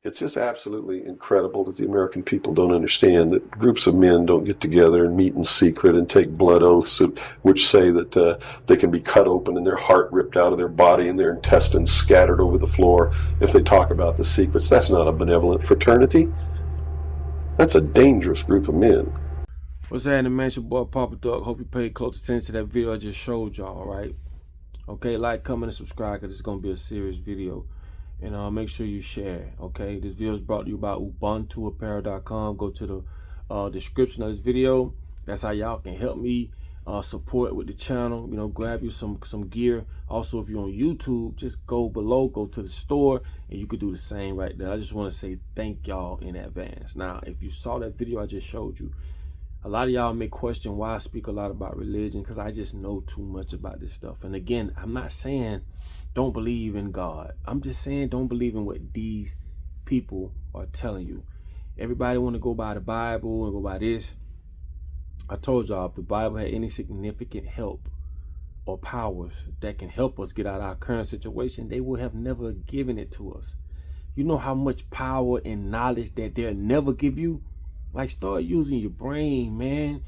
It's just absolutely incredible that the American people don't understand that groups of men don't get together and meet in secret and take blood oaths which say that they can be cut open and their heart ripped out of their body and their intestines scattered over the floor if they talk about the secrets. That's not a benevolent fraternity. That's a dangerous group of men. What's happening, man? It's your boy Papa Duck. Hope you paid close attention to that video I just showed y'all, right? Okay, like, comment, and subscribe because it's going to be a serious video. And make sure you share, okay? This video is brought to you by UbuntuApparel.com. Go to the description of this video. That's how y'all can help me support with the channel. You know, grab you some gear. Also, if you're on YouTube, just go below, go to the store, and you could do the same right there. I just want to say thank y'all in advance. Now, if you saw that video I just showed you, a lot of y'all may question why I speak a lot about religion, because I just know too much about this stuff. And again, I'm not saying don't believe in God. I'm just saying don't believe in what these people are telling you. Everybody want to go by the Bible and go by this. I told y'all, if the Bible had any significant help or powers that can help us get out of our current situation, they would have never given it to us. You know how much power and knowledge that they'll never give you? Like, start using your brain, man.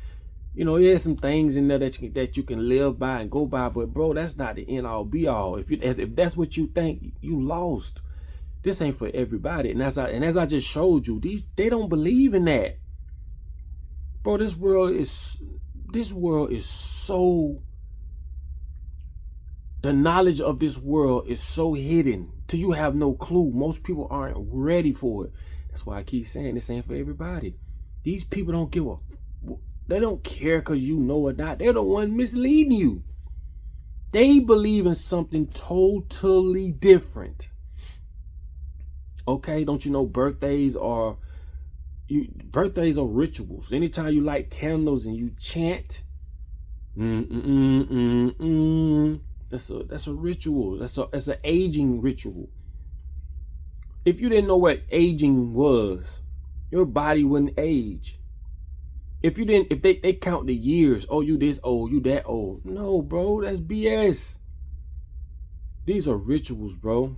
You know, there's some things in there that you can live by and go by, but bro, that's not the end all be all. If that's what you think, you lost. This ain't for everybody. And as I just showed you, they don't believe in that. Bro, this world is so, the knowledge of this world is so hidden till you have no clue. Most people aren't ready for it. That's why I keep saying this ain't for everybody. These people don't give a, they don't care because you know or not. They're the one misleading you. They believe in something totally different. Okay, don't you know birthdays are rituals. Anytime you light candles and you chant, that's a ritual. That's an aging ritual. If you didn't know what aging was, your body wouldn't age. If they count the years, oh, you this old, you that old. No, bro, that's BS. These are rituals, bro.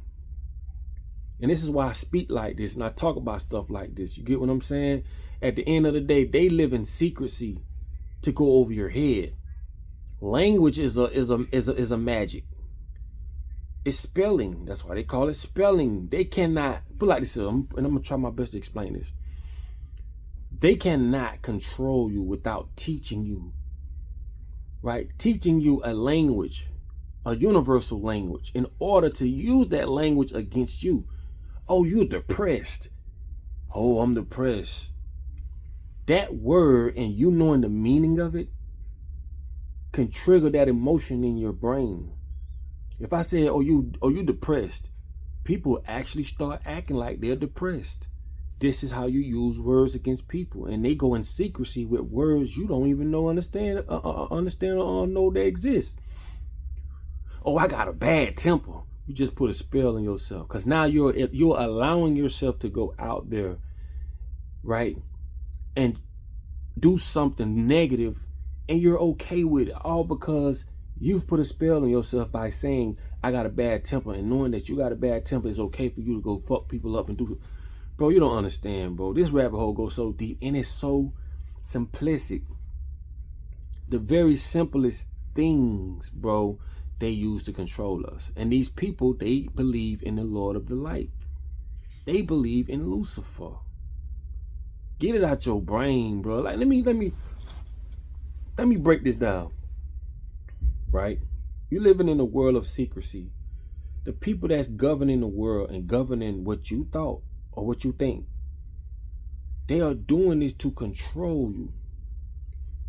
And this is why I speak like this and I talk about stuff like this. You get what I'm saying? At the end of the day, they live in secrecy to go over your head. Language is a magic. It's spelling. That's why they call it spelling. They cannot, put like this, and I'm gonna try my best to explain this. They cannot control you without teaching you, right? Teaching you a language, a universal language, in order to use that language against you. Oh, you're depressed. Oh, I'm depressed. That word and you knowing the meaning of it can trigger that emotion in your brain. If I say, oh, you depressed, people actually start acting like they're depressed. This is how you use words against people, and they go in secrecy with words you don't even understand or know they exist. Oh, I got a bad temper. You just put a spell on yourself, because now you're allowing yourself to go out there, right, and do something negative, and you're okay with it, all because you've put a spell on yourself by saying I got a bad temper, and knowing that you got a bad temper is okay for you to go fuck people up and do it. Bro, you don't understand, bro. This rabbit hole goes so deep, and it's so simplistic. The very simplest things, bro, they use to control us. And these people, they believe in the Lord of the Light. They believe in Lucifer. Get it out your brain, bro. Like, let me break this down. Right? You're living in a world of secrecy. The people that's governing the world and governing what you thought or what you think, they are doing this to control you.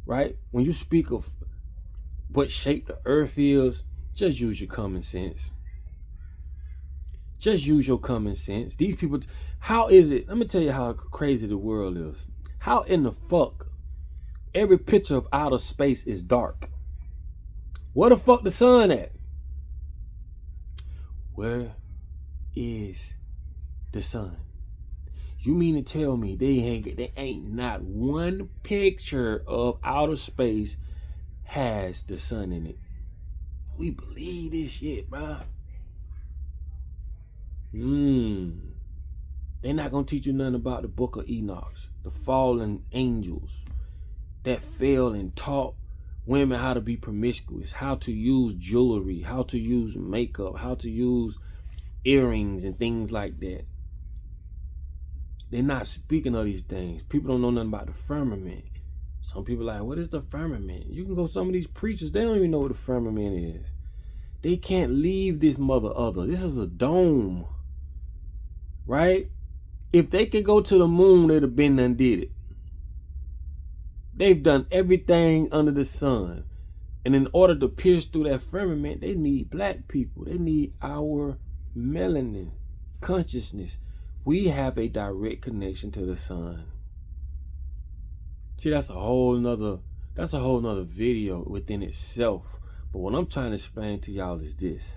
Right? When you speak of what shape the earth is, just use your common sense. Just use your common sense. These people, how is it? Let me tell you how crazy the world is. How in the fuck every picture of outer space is dark? Where the fuck the sun at? Where is the sun? You mean to tell me they ain't not one picture of outer space has the sun in it? We believe this shit, bro. They're not going to teach you nothing about the book of Enoch, the fallen angels that fell and taught women how to be promiscuous, how to use jewelry, how to use makeup, how to use earrings and things like that. They're not speaking of these things. People don't know nothing about the firmament. Some people are like, what is the firmament? You can go some of these preachers, they don't even know what the firmament is. They can't leave this mother other. This is a dome, right? If they could go to the moon, they'd have been and did it. They've done everything under the sun. And in order to pierce through that firmament, they need black people. They need our melanin consciousness. We have a direct connection to the sun. See, that's a whole nother video within itself. But what I'm trying to explain to y'all is this.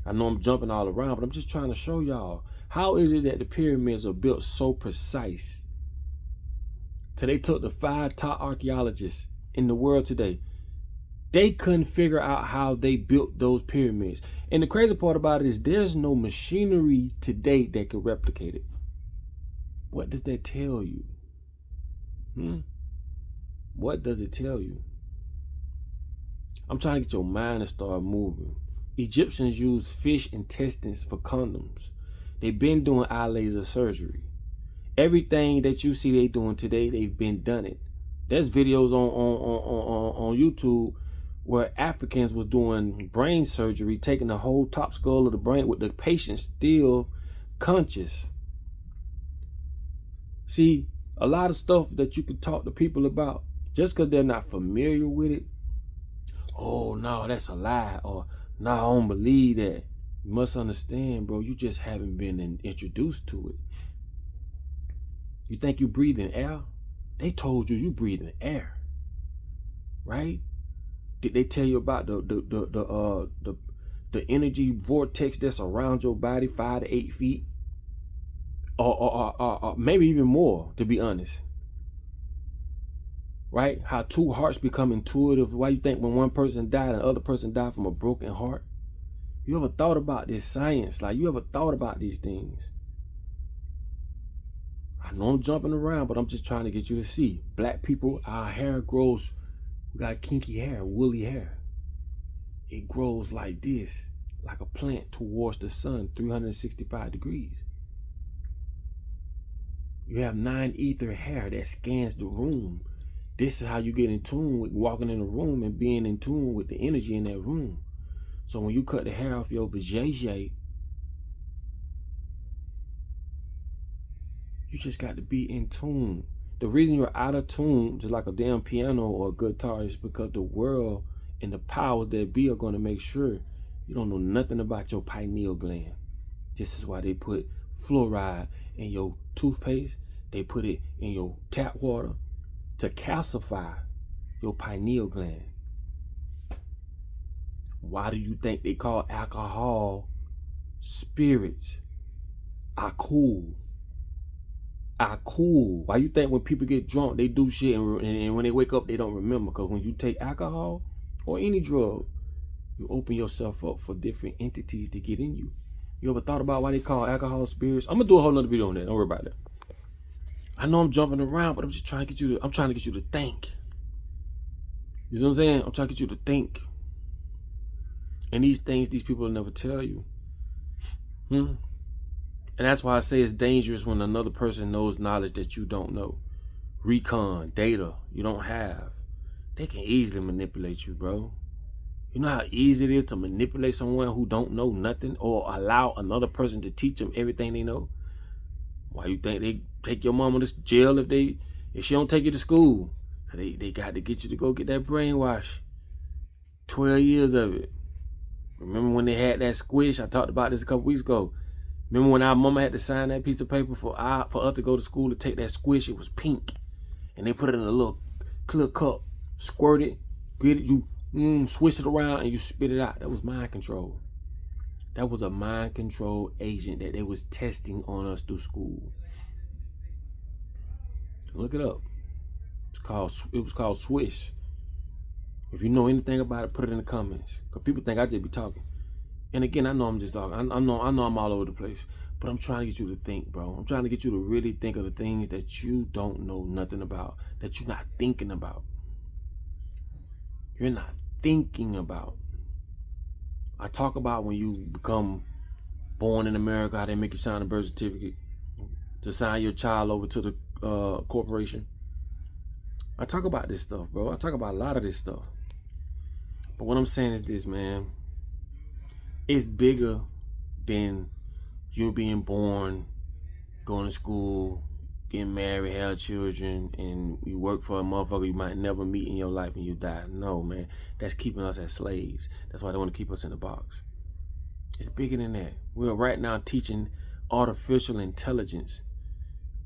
I know I'm jumping all around, but I'm just trying to show y'all, how is it that the pyramids are built so precise? So they took the 5 top archaeologists in the world today. They couldn't figure out how they built those pyramids. And the crazy part about it is there's no machinery today that could replicate it. What does that tell you? What does it tell you? I'm trying to get your mind to start moving. Egyptians used fish intestines for condoms. They've been doing eye laser surgery. Everything that you see they doing today, they've been done it. There's videos on YouTube where Africans was doing brain surgery, taking the whole top skull of the brain with the patient still conscious. See, a lot of stuff that you can talk to people about, just because they're not familiar with it, oh no, that's a lie, or no, I don't believe that. You must understand, bro, you just haven't been introduced to it. You think you breathing air? They told you breathing air, right? Did they tell you about the energy vortex that's around your body, 5 to 8 feet, or maybe even more, to be honest? Right? How 2 hearts become intuitive. Why you think when one person died and the other person died from a broken heart? You ever thought about this science? Like, you ever thought about these things? I know I'm jumping around, but I'm just trying to get you to see. Black people, our hair grows, we got kinky hair, woolly hair. It grows like this, like a plant towards the sun, 365 degrees. You have 9 ether hair that scans the room. This is how you get in tune with walking in a room and being in tune with the energy in that room. So when you cut the hair off your vajayjay, you just got to be in tune. The reason you're out of tune, just like a damn piano or a guitar, is because the world and the powers that be are going to make sure you don't know nothing about your pineal gland. This is why they put fluoride in your toothpaste. They put it in your tap water to calcify your pineal gland. Why do you think they call alcohol spirits? Cool. Why you think when people get drunk, they do shit and when they wake up, they don't remember? Because when you take alcohol or any drug, you open yourself up for different entities to get in you. You ever thought about why they call alcohol spirits? I'm gonna do a whole nother video on that. Don't worry about that. I know I'm jumping around, but I'm just trying to get you to think. You know what I'm saying? I'm trying to get you to think. And these things, these people will never tell you. And that's why I say it's dangerous when another person knows knowledge that you don't know. Recon, data you don't have. They can easily manipulate you, bro. You know how easy it is to manipulate someone who don't know nothing, or allow another person to teach them everything they know? Why you think they take your mama to jail if she don't take you to school? They got to get you to go get that brainwash. 12 years of it. Remember when they had that squish? I talked about this a couple weeks ago. Remember when our mama had to sign that piece of paper for us to go to school to take that squish? It was pink. And they put it in a little clear cup, squirt it, get it, you swish it around and you spit it out. That was mind control. That was a mind control agent that they was testing on us through school. Look it up. It was called Swish. If you know anything about it, put it in the comments. Because people think I just be talking. And again, I know I'm just talking. I know I'm all over the place. But I'm trying to get you to think, bro. I'm trying to get you to really think of the things that you don't know nothing about, that you're not thinking about. You're not thinking about. I talk about when you become born in America, how they make you sign a birth certificate to sign your child over to the corporation. I talk about this stuff, bro. I talk about a lot of this stuff. But what I'm saying is this, man. It's bigger than you being born, going to school, getting married, have children, and you work for a motherfucker you might never meet in your life and you die. No, man. That's keeping us as slaves. That's why they want to keep us in the box. It's bigger than that. We're right now teaching artificial intelligence.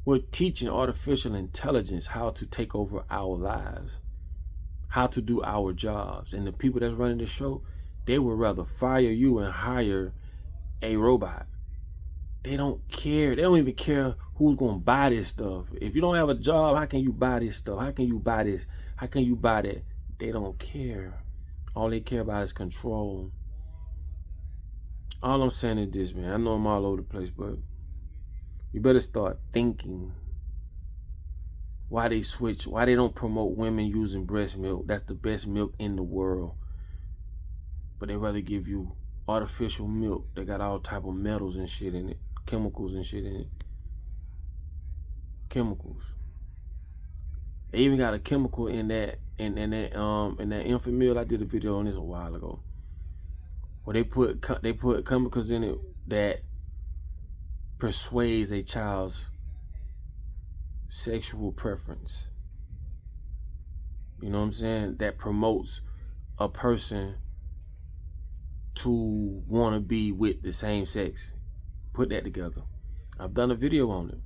We're teaching artificial intelligence how to take over our lives, how to do our jobs. And the people that's running the show, they would rather fire you and hire a robot. They don't care. They don't even care who's going to buy this stuff. If you don't have a job, how can you buy this stuff? How can you buy this? How can you buy that? They don't care. All they care about is control. All I'm saying is this, man. I know I'm all over the place, but you better start thinking. Why they switch? Why they don't promote women using breast milk? That's the best milk in the world. But they rather give you artificial milk. They got all type of metals and shit in it. Chemicals and shit in it. Chemicals. They even got a chemical in that infant meal. I did a video on this a while ago. Where they put chemicals in it that persuades a child's sexual preference. You know what I'm saying? That promotes a person to want to be with the same sex. Put that together. I've done a video on it.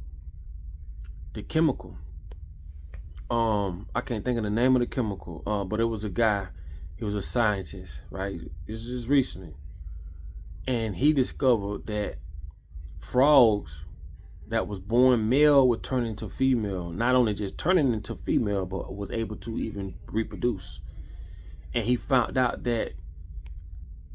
The chemical. I can't think of the name of the chemical. But it was a guy. He was a scientist, right? This is recently. And he discovered that frogs that was born male would turn into female. Not only just turning into female, but was able to even reproduce. And he found out that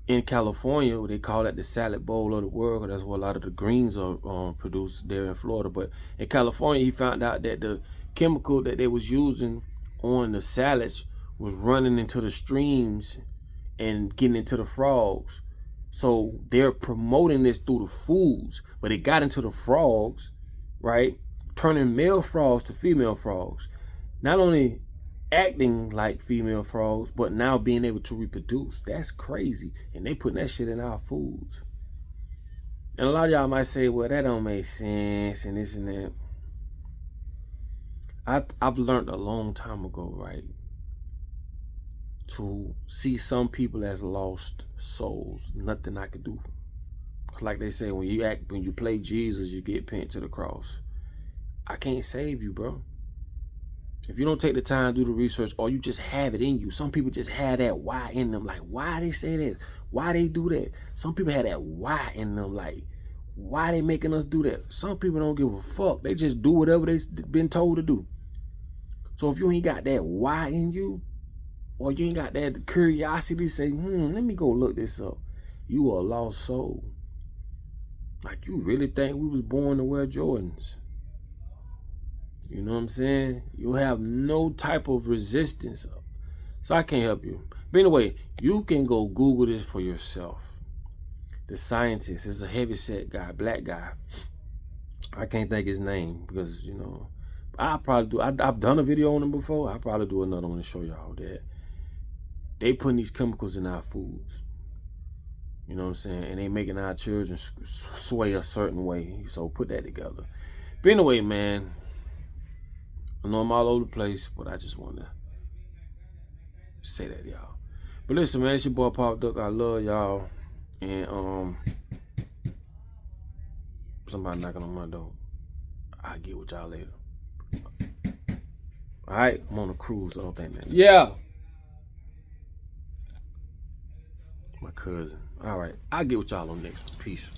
in California, they call it the salad bowl of the world. That's where a lot of the greens are produced there in Florida. But in California, he found out that the chemical that they was using on the salads was running into the streams and getting into the frogs. So they're promoting this through the foods, but it got into the frogs, right? Turning male frogs to female frogs. Not only acting like female frogs, but now being able to reproduce. That's crazy. And they putting that shit in our foods. And a lot of y'all might say, well, that don't make sense and this and that. I've learned a long time ago, right, to see some people as lost souls. Nothing I could do. Like they say, when you play Jesus, you get pinned to the cross. I can't save you, bro. If you don't take the time to do the research, or you just have it in you. Some people just have that why in them. Like, why they say this? Why they do that? Some people have that why in them. Like, why they making us do that? Some people don't give a fuck. They just do whatever they've been told to do. So if you ain't got that why in you, or you ain't got that curiosity to say, let me go look this up, you are a lost soul. Like, you really think we was born to wear Jordans? You know what I'm saying? You have no type of resistance. So I can't help you. But anyway, you can go Google this for yourself. The scientist is a heavyset guy, black guy. I can't think his name because, you know, I'll probably do. I've done a video on him before. I'll probably do another one to show y'all that they putting these chemicals in our foods. You know what I'm saying? And they making our children sway a certain way. So put that together. But anyway, man, I know I'm all over the place, but I just want to say that, y'all. But listen, man, it's your boy Pop Duck. I love y'all. And somebody knocking on my door. I'll get with y'all later. Alright, I'm on a cruise all day, man. Yeah. My cousin. Alright, I'll get with y'all on next. Peace.